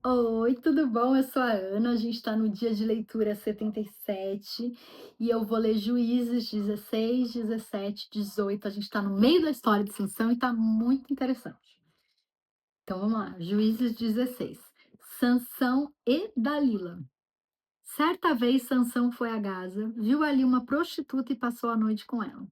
Oi, tudo bom? Eu sou a Ana. A gente está no dia de leitura 77 e eu vou ler Juízes 16, 17, 18. A gente está no meio da história de Sansão e está muito interessante. Então vamos lá, Juízes 16. Sansão e Dalila. Certa vez Sansão foi a Gaza, viu ali uma prostituta e passou a noite com ela.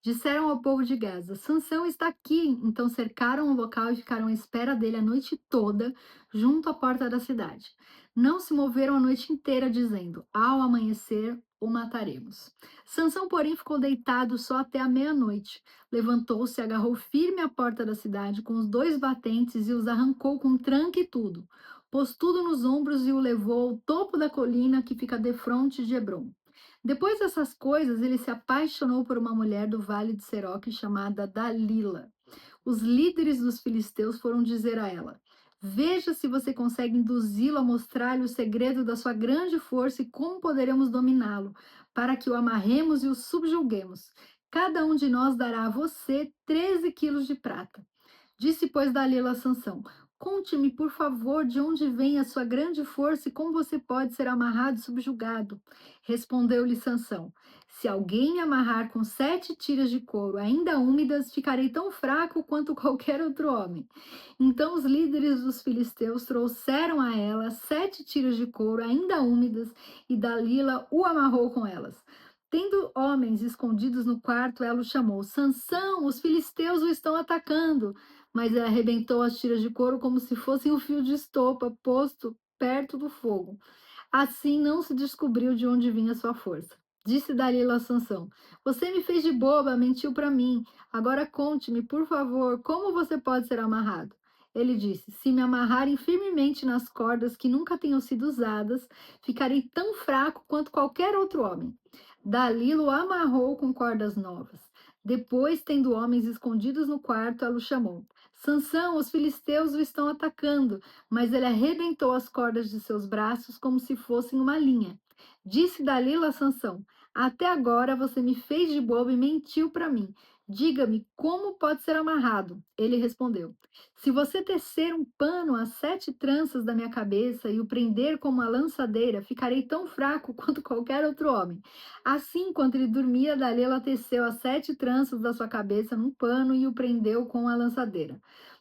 Disseram ao povo de Gaza: Sansão está aqui. Então cercaram o local e ficaram à espera dele a noite toda, junto à porta da cidade. Não se moveram a noite inteira, dizendo: Ao amanhecer o mataremos. Sansão, porém, ficou deitado só até a meia-noite. Levantou-se, agarrou firme a porta da cidade com os dois batentes e os arrancou com tranque e tudo. Pôs tudo nos ombros e o levou ao topo da colina que fica defronte de Hebrom. Depois dessas coisas, ele se apaixonou por uma mulher do vale de Seroque chamada Dalila. Os líderes dos filisteus foram dizer a ela: Veja se você consegue induzi-lo a mostrar-lhe o segredo da sua grande força e como poderemos dominá-lo, para que o amarremos e o subjuguemos. Cada um de nós dará a você 13 quilos de prata. Disse, pois, Dalila a Sansão: Conte-me, por favor, de onde vem a sua grande força e como você pode ser amarrado e subjugado. Respondeu-lhe Sansão: Se alguém me amarrar com 7 tiras de couro, ainda úmidas, ficarei tão fraco quanto qualquer outro homem. Então os líderes dos filisteus trouxeram a ela 7 tiras de couro, ainda úmidas, e Dalila o amarrou com elas. Tendo homens escondidos no quarto, ela o chamou: Sansão, os filisteus o estão atacando. Mas ele arrebentou as tiras de couro como se fossem um fio de estopa posto perto do fogo. Assim não se descobriu de onde vinha sua força. Disse Dalila a Sansão: Você me fez de boba, mentiu para mim. Agora conte-me, por favor, como você pode ser amarrado? Ele disse: Se me amarrarem firmemente nas cordas que nunca tenham sido usadas, ficarei tão fraco quanto qualquer outro homem. Dalila o amarrou com cordas novas. Depois, tendo homens escondidos no quarto, ela o chamou: Sansão, os filisteus o estão atacando. Mas ele arrebentou as cordas de seus braços como se fossem uma linha. Disse Dalila a Sansão: Até agora você me fez de bobo e mentiu para mim. Diga-me como pode ser amarrado. Ele respondeu: Se você tecer um pano às 7 tranças da minha cabeça e o prender com uma lançadeira, ficarei tão fraco quanto qualquer outro homem. Assim, enquanto ele dormia, Dalila teceu as 7 tranças da sua cabeça num pano e o prendeu com a lançadeira.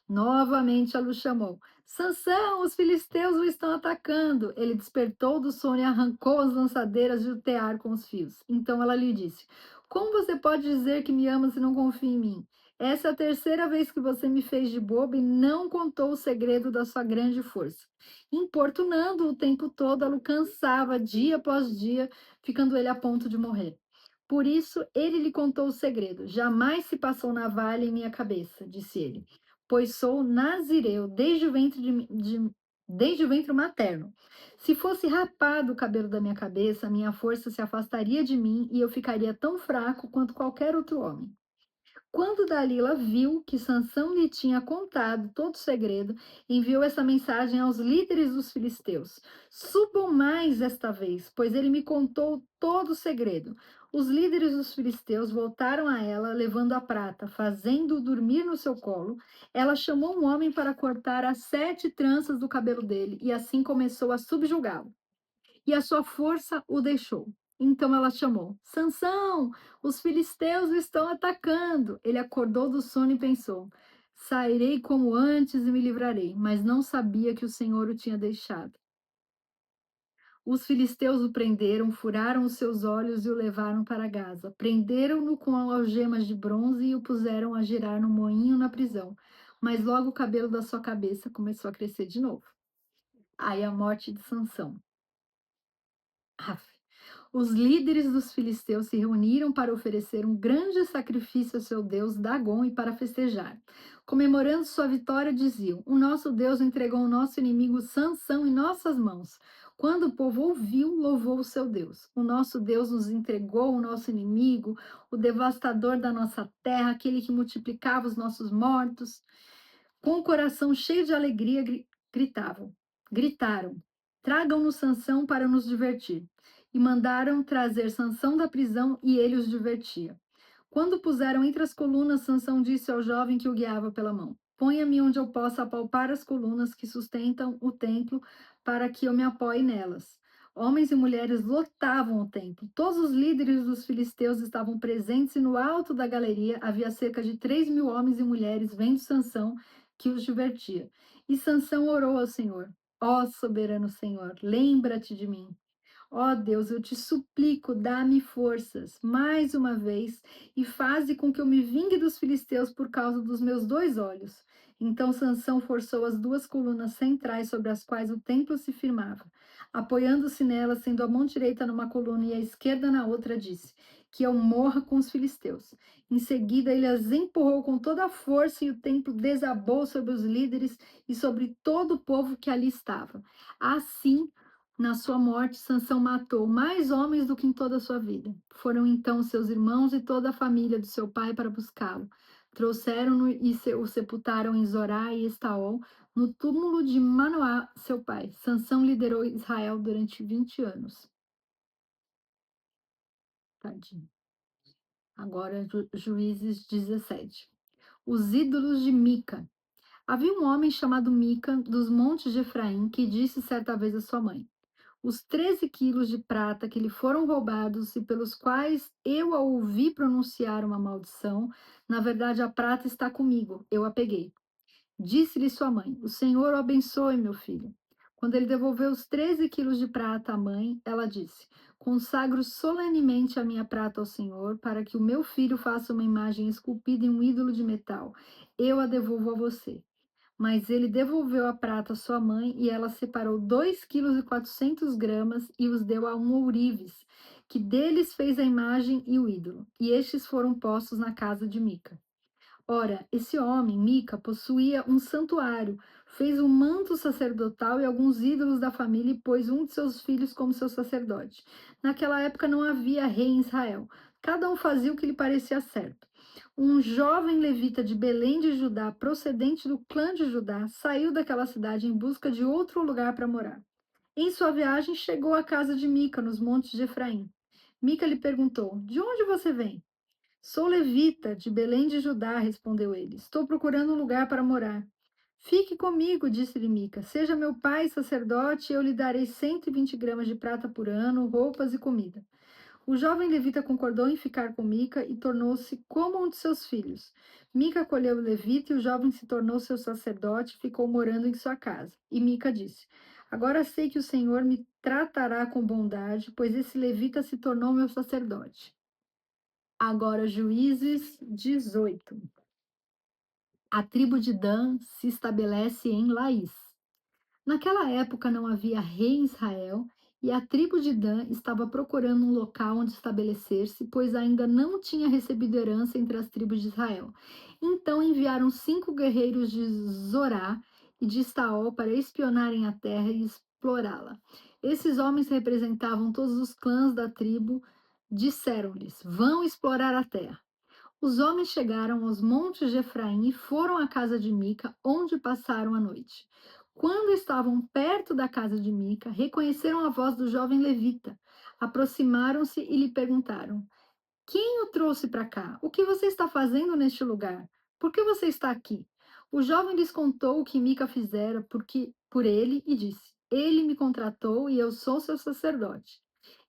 Novamente ela o chamou: Sansão, os filisteus o estão atacando. Ele despertou do sono e arrancou as lançadeiras de o tear com os fios. Então ela lhe disse: Como você pode dizer que me ama se não confia em mim? Essa é a terceira vez que você me fez de bobo e não contou o segredo da sua grande força. Importunando o tempo todo, ela o cansava dia após dia, ficando ele a ponto de morrer. Por isso, ele lhe contou o segredo. Jamais se passou navalha em minha cabeça, disse ele, pois sou nazireu desde o ventre materno. Se fosse rapado o cabelo da minha cabeça, minha força se afastaria de mim e eu ficaria tão fraco quanto qualquer outro homem. Quando Dalila viu que Sansão lhe tinha contado todo o segredo, enviou essa mensagem aos líderes dos filisteus: Subam mais esta vez, pois ele me contou todo o segredo. Os líderes dos filisteus voltaram a ela, levando a prata, fazendo-o dormir no seu colo. Ela chamou um homem para cortar as 7 tranças do cabelo dele, e assim começou a subjugá-lo e a sua força o deixou. Então ela chamou: Sansão, os filisteus o estão atacando. Ele acordou do sono e pensou: Sairei como antes e me livrarei, mas não sabia que o Senhor o tinha deixado. Os filisteus o prenderam, furaram os seus olhos e o levaram para Gaza. Prenderam-no com algemas de bronze e o puseram a girar no moinho na prisão. Mas logo o cabelo da sua cabeça começou a crescer de novo. Aí a morte de Sansão. Aff. Os líderes dos filisteus se reuniram para oferecer um grande sacrifício ao seu deus Dagom e para festejar. Comemorando sua vitória, diziam: O nosso Deus entregou o nosso inimigo Sansão em nossas mãos. Quando o povo ouviu, louvou o seu Deus. O nosso Deus nos entregou o nosso inimigo, o devastador da nossa terra, aquele que multiplicava os nossos mortos. Com o coração cheio de alegria, gritaram: Tragam-nos Sansão para nos divertir. E mandaram trazer Sansão da prisão e ele os divertia. Quando o puseram entre as colunas, Sansão disse ao jovem que o guiava pela mão: Ponha-me onde eu possa apalpar as colunas que sustentam o templo, para que eu me apoie nelas. Homens e mulheres lotavam o templo. Todos os líderes dos filisteus estavam presentes e no alto da galeria havia cerca de 3.000 homens e mulheres vendo Sansão, que os divertia. E Sansão orou ao Senhor: Ó soberano Senhor, lembra-te de mim. Ó Deus, eu te suplico, dá-me forças mais uma vez e faze com que eu me vingue dos filisteus por causa dos meus 2 olhos. Então Sansão forçou as 2 colunas centrais sobre as quais o templo se firmava. Apoiando-se nelas, sendo a mão direita numa coluna e a esquerda na outra, disse: Que eu morra com os filisteus. Em seguida, ele as empurrou com toda a força e o templo desabou sobre os líderes e sobre todo o povo que ali estava. Assim, na sua morte, Sansão matou mais homens do que em toda a sua vida. Foram então seus irmãos e toda a família do seu pai para buscá-lo. Trouxeram-no e o sepultaram em Zorá e Estaol, no túmulo de Manoá, seu pai. Sansão liderou Israel durante 20 anos. Tadinho. Agora, Juízes 17. Os ídolos de Mica. Havia um homem chamado Mica, dos montes de Efraim, que disse certa vez à sua mãe: Os 13 quilos de prata que lhe foram roubados e pelos quais eu a ouvi pronunciar uma maldição, na verdade a prata está comigo, eu a peguei. Disse-lhe sua mãe: O Senhor o abençoe, meu filho. Quando ele devolveu os 13 quilos de prata à mãe, ela disse: Consagro solenemente a minha prata ao Senhor, para que o meu filho faça uma imagem esculpida em um ídolo de metal. Eu a devolvo a você. Mas ele devolveu a prata à sua mãe e ela separou 2,4 kg e os deu a um ourives, que deles fez a imagem e o ídolo. E estes foram postos na casa de Mica. Ora, esse homem, Mica, possuía um santuário, fez um manto sacerdotal e alguns ídolos da família e pôs um de seus filhos como seu sacerdote. Naquela época não havia rei em Israel. Cada um fazia o que lhe parecia certo. Um jovem levita de Belém de Judá, procedente do clã de Judá, saiu daquela cidade em busca de outro lugar para morar. Em sua viagem, chegou à casa de Mica, nos montes de Efraim. Mica lhe perguntou: De onde você vem? Sou levita, de Belém de Judá, respondeu ele. Estou procurando um lugar para morar. Fique comigo, disse-lhe Mica. Seja meu pai sacerdote, e eu lhe darei 120 gramas de prata por ano, roupas e comida. O jovem levita concordou em ficar com Mica e tornou-se como um de seus filhos. Mica acolheu o levita e o jovem se tornou seu sacerdote e ficou morando em sua casa. E Mica disse: Agora sei que o Senhor me tratará com bondade, pois esse levita se tornou meu sacerdote. Agora, Juízes 18. A tribo de Dan se estabelece em Laís. Naquela época não havia rei em Israel, e a tribo de Dan estava procurando um local onde estabelecer-se, pois ainda não tinha recebido herança entre as tribos de Israel. Então enviaram 5 guerreiros de Zorá e de Estaol para espionarem a terra e explorá-la. Esses homens representavam todos os clãs da tribo. Disseram-lhes: Vão explorar a terra. Os homens chegaram aos montes de Efraim e foram à casa de Mica, onde passaram a noite. Quando estavam perto da casa de Mica, reconheceram a voz do jovem levita. Aproximaram-se e lhe perguntaram: Quem o trouxe para cá? O que você está fazendo neste lugar? Por que você está aqui? O jovem lhes contou o que Mica fizera por ele e disse: Ele me contratou e eu sou seu sacerdote.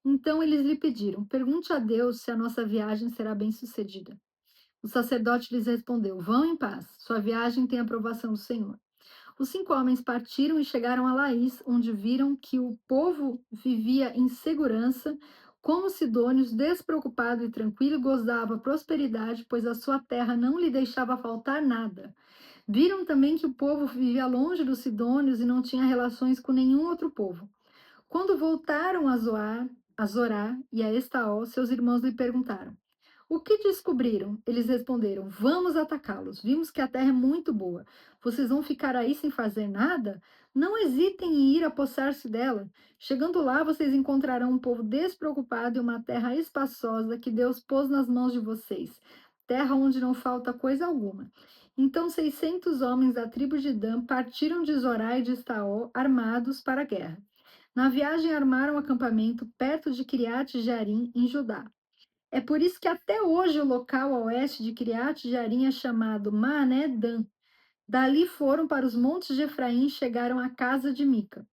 Então eles lhe pediram: Pergunte a Deus se a nossa viagem será bem-sucedida. O sacerdote lhes respondeu: Vão em paz, sua viagem tem aprovação do Senhor. Os 5 homens partiram e chegaram a Laís, onde viram que o povo vivia em segurança, como sidônios, despreocupado e tranquilo, e gozava prosperidade, pois a sua terra não lhe deixava faltar nada. Viram também que o povo vivia longe dos sidônios e não tinha relações com nenhum outro povo. Quando voltaram a Zorá e a Estaol, seus irmãos lhe perguntaram: O que descobriram? Eles responderam: Vamos atacá-los. Vimos que a terra é muito boa. Vocês vão ficar aí sem fazer nada? Não hesitem em ir apossar-se dela. Chegando lá, vocês encontrarão um povo despreocupado e uma terra espaçosa que Deus pôs nas mãos de vocês, terra onde não falta coisa alguma. Então 600 homens da tribo de Dan partiram de Zorá e de Estaol, armados para a guerra. Na viagem, armaram acampamento perto de Kiriat Jearim, em Judá. É por isso que até hoje o local a oeste de Kiriat Jearim é chamado Maané Dan. Dali foram para os montes de Efraim e chegaram à casa de Mica.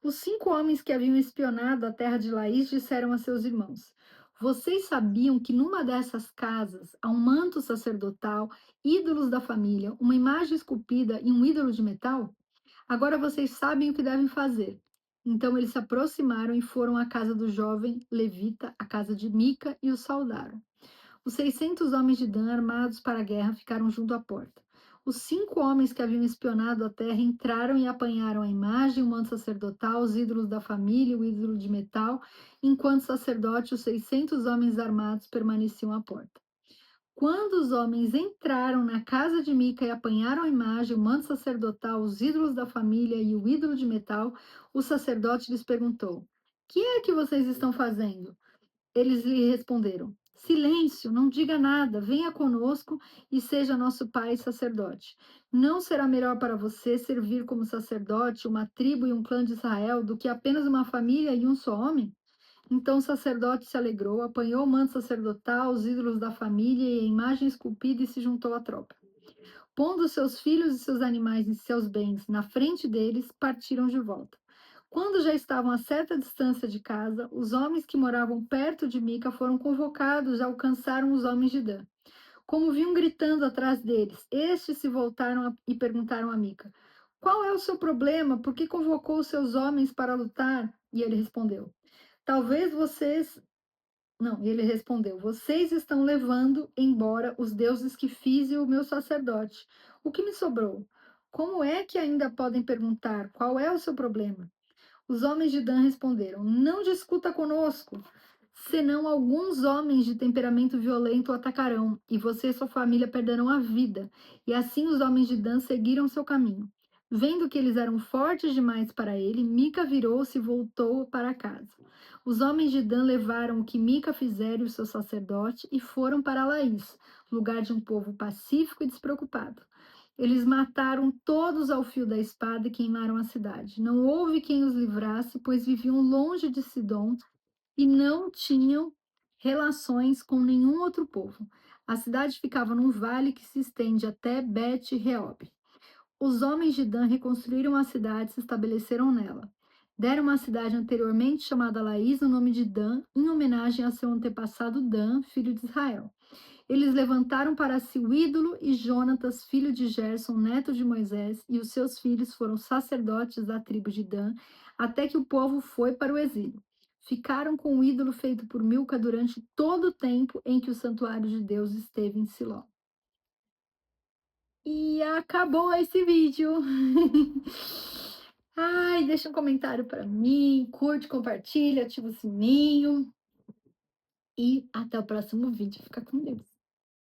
Os 5 homens que haviam espionado a terra de Laís disseram a seus irmãos: Vocês sabiam que numa dessas casas há um manto sacerdotal, ídolos da família, uma imagem esculpida e um ídolo de metal? Agora vocês sabem o que devem fazer. Então eles se aproximaram e foram à casa do jovem levita, à casa de Mica, e o saudaram. Os 600 homens de Dan, armados para a guerra, ficaram junto à porta. Os 5 homens que haviam espionado a terra entraram e apanharam a imagem, o manto sacerdotal, os ídolos da família, o ídolo de metal, enquanto o sacerdote e os 600 homens armados permaneciam à porta. Quando os homens entraram na casa de Mica e apanharam a imagem, o manto sacerdotal, os ídolos da família e o ídolo de metal, o sacerdote lhes perguntou: Que é que vocês estão fazendo? Eles lhe responderam: Silêncio, não diga nada, venha conosco e seja nosso pai sacerdote. Não será melhor para você servir como sacerdote uma tribo e um clã de Israel do que apenas uma família e um só homem? Então o sacerdote se alegrou, apanhou o manto sacerdotal, os ídolos da família e a imagem esculpida e se juntou à tropa. Pondo seus filhos e seus animais e seus bens na frente deles, partiram de volta. Quando já estavam a certa distância de casa, os homens que moravam perto de Mica foram convocados e alcançaram os homens de Dan. Como vinham gritando atrás deles, estes se voltaram e perguntaram a Mica: Qual é o seu problema? Por que convocou os seus homens para lutar? E ele respondeu: Talvez vocês não, ele respondeu: Vocês estão levando embora os deuses que fiz e o meu sacerdote. O que me sobrou? Como é que ainda podem perguntar qual é o seu problema? Os homens de Dan responderam: Não discuta conosco, senão alguns homens de temperamento violento o atacarão, e você e sua família perderão a vida. E assim os homens de Dan seguiram seu caminho. Vendo que eles eram fortes demais para ele, Mica virou-se e voltou para casa. Os homens de Dan levaram o que Mica fizera e o seu sacerdote e foram para Laís, lugar de um povo pacífico e despreocupado. Eles mataram todos ao fio da espada e queimaram a cidade. Não houve quem os livrasse, pois viviam longe de Sidom e não tinham relações com nenhum outro povo. A cidade ficava num vale que se estende até Bet-Reob. Os homens de Dan reconstruíram a cidade e se estabeleceram nela. Deram uma cidade anteriormente chamada Laís o nome de Dan, em homenagem a seu antepassado Dan, filho de Israel. Eles levantaram para si o ídolo e Jonatas, filho de Gerson, neto de Moisés, e os seus filhos foram sacerdotes da tribo de Dan, até que o povo foi para o exílio. Ficaram com o ídolo feito por Milca durante todo o tempo em que o santuário de Deus esteve em Siló. E acabou esse vídeo. Ai, deixa um comentário para mim, curte, compartilha, ativa o sininho e até o próximo vídeo. Fica com Deus.